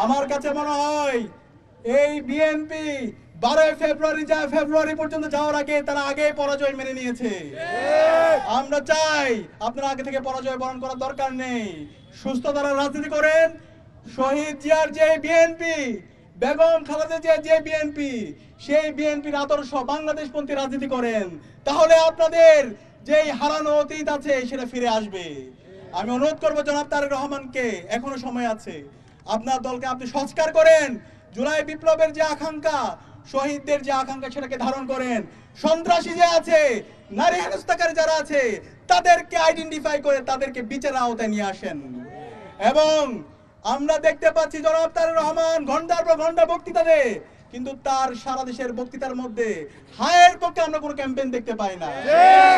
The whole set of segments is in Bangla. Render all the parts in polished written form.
আমার কাছে মনে হয় এই বিএনপি 12 ফেব্রুয়ারি ফেব্রুয়ারি পর্যন্ত যাওয়ার আগে তারা আগে পরাজয় মেনে নিয়েছে। আমরা চাই আপনারা আগে থেকে পরাজয় বরণ করার দরকার নেই, সুস্থ ধারার রাজনীতি করেন। শহীদ জিয়ার যে বিএনপি, বেগম খালেদা জিয়ার যে বিএনপি, সেই বিএনপির আদর্শ বাংলাদেশপন্থী রাজনীতি করেন, তাহলে আপনাদের যেই হারানো অতীত আছে সেটা ফিরে আসবে। আমি অনুরোধ করবো জনাব তারেক রহমানকে, এখনো সময় আছে, আপনার দলকে আপনি সংস্কার করেন। জুলাই বিপ্লবের যে আকাঙ্ক্ষা, শহীদদের যে আকাঙ্ক্ষা, সেটাকে ধারণ করেন। সন্ত্রাসী যে আছে, নারী হেনস্থাকারী যারা আছে, তাদেরকে আইডেন্টিফাই করে তাদেরকে বিচারের আওতায় নিয়ে আসেন। এবং আমরা দেখতে পাচ্ছি জনাব তারেক রহমান ঘন্টার পর ঘন্টা বক্তৃতা দেয়, কিন্তু তার সারা দেশের বক্তৃতার মধ্যে হায়ের পক্ষে আমরা কোনো ক্যাম্পেইন দেখতে পাই না।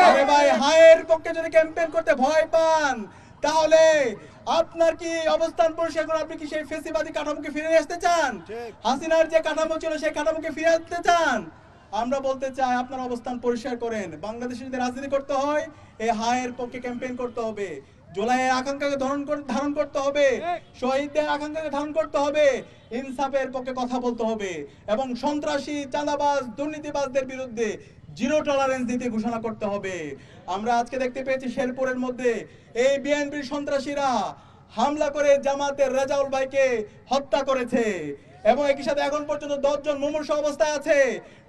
আরে ভাই, হায়ের পক্ষে যদি ক্যাম্পেইন করতে ভয় পান, তাহলে আপনার কি অবস্থান পরিষ্কার করে আপনি কি সেই ফেসিবাদী কাঠামোকে ফিরে আসতে চান? হাসিনার যে কাঠামো ছিল সেই কাঠামোকে ফিরে আসতে চান? আমরা বলতে চাই আপনার অবস্থান পরিষ্কার করেন। বাংলাদেশে যদি রাজনীতি করতে হয়, এই হায়ের পক্ষে ক্যাম্পেইন করতে হবে, জুলাইয়ের আকাঙ্ক্ষাকে ধারণ করতে হবে, শহীদদের আকাঙ্ক্ষাকে ধারণ করতে হবে, ইনসাফের পক্ষে কথা বলতে হবে, এবং সন্ত্রাসী, চাঁদাবাজ, দুর্নীতিবাজদের বিরুদ্ধে জিরো টলারেন্স দিতে ঘোষণা করতে হবে। আমরা আজকে দেখতে পেয়েছি শেরপুরের মধ্যে এই বিএনপির সন্ত্রাসীরা হামলা করে জামাতের রেজাউল ভাইকে হত্যা করেছে, এবং একই সাথে এখন পর্যন্ত 10 জন মুমূর্ষু অবস্থায় আছে,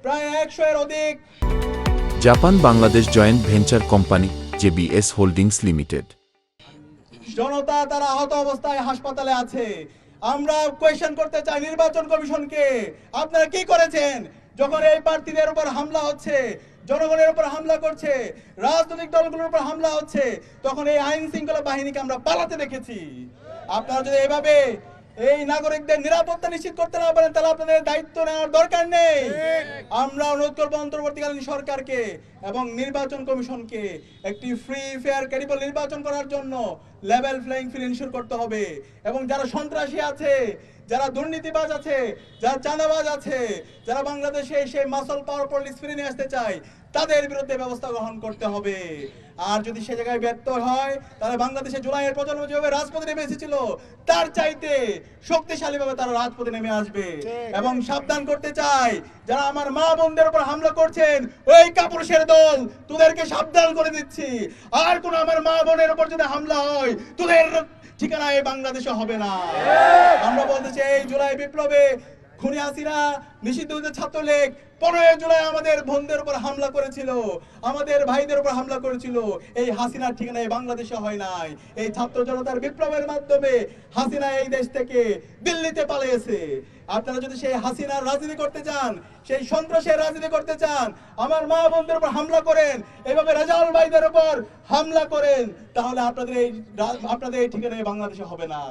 প্রায় 100 এর অধিক। Japan Bangladesh joint venture company JBS holdings limited জনতা তারা আহত অবস্থায় হাসপাতালে আছে। আমরা কোয়েশ্চেন করতে চাই নির্বাচন কমিশনকে, আপনারা কি করেছেন যখন এই প্রার্থীদের উপর হামলা হচ্ছে, জনগণের উপর হামলা করছে, রাজনৈতিক দলগুলোর উপর হামলা হচ্ছে, তখন এই আইন শৃঙ্খলা বাহিনীকে আমরা পালাতে দেখেছি। আপনারা যদি এভাবে এই নাগরিকদের নিরাপত্তা নিশ্চিত করতে না পারেন, তাহলে আপনাদের দায়িত্ব নেওয়ার দরকার নেই। আমরা অনুরোধ করবো অন্তর্বর্তীকালীন সরকারকে এবং নির্বাচন কমিশনকে একটি ফ্রি, ফেয়ার, ক্রেডিবল নির্বাচন করার জন্য লেভেল প্লেইং ফিল্ড এনশিওর করতে হবে। এবং যারা সন্ত্রাসী আছে, যারা দুর্নীতিবাজ আছে, যারা চাঁদাবাজ আছে, যারা বাংলাদেশে সেই মাসল পাওয়ার পলিটিক্স ফিরে নিয়ে আসতে চায়, তাদের বিরুদ্ধে ব্যবস্থা গ্রহণ করতে হবে। আর যদি সে জায়গায় ব্যর্থ হয়, তাহলে বাংলাদেশে জুলাইয়ের প্রজন্ম যেভাবে রাজপথে নেমে এসেছিল, তার চাইতে শক্তিশালী ভাবে তারা রাজপথে নেমে আসবে। এবং সাবধান করতে চাই, যারা আমার মা বোনদের উপর হামলা করছেন, ওই কাপুরুষের দল, তোদেরকে সাবধান করে দিচ্ছি, আর কোন আমার মা বোনের উপর যদি হামলা হয়, তোদের ঠিকানা এই বাংলাদেশে হবে না। আমরা বলতে চাই, এই জুলাই বিপ্লবে খুনি হাসিনা, নিষিদ্ধ ছাত্রলীগ 15 জুলাই আমাদের বোনদের উপর হামলা করেছিল, আমাদের ভাইদের উপর হামলা করেছিল। এই হাসিনার ঠিকানা এই বাংলাদেশে হয় নাই। এই ছাত্র জনতার বিপ্লবের মাধ্যমে হাসিনা এই দেশ থেকে দিল্লিতে পালিয়েছে। আপনারা যদি সেই হাসিনার রাজনীতি করতে চান, সেই সন্ত্রাসের রাজনীতি করতে চান, আমার মা বোনদের উপর হামলা করেন, এভাবে রেজাউল ভাইদের উপর হামলা করেন, তাহলে আপনাদের এই ঠিকানা এই বাংলাদেশে হবে না।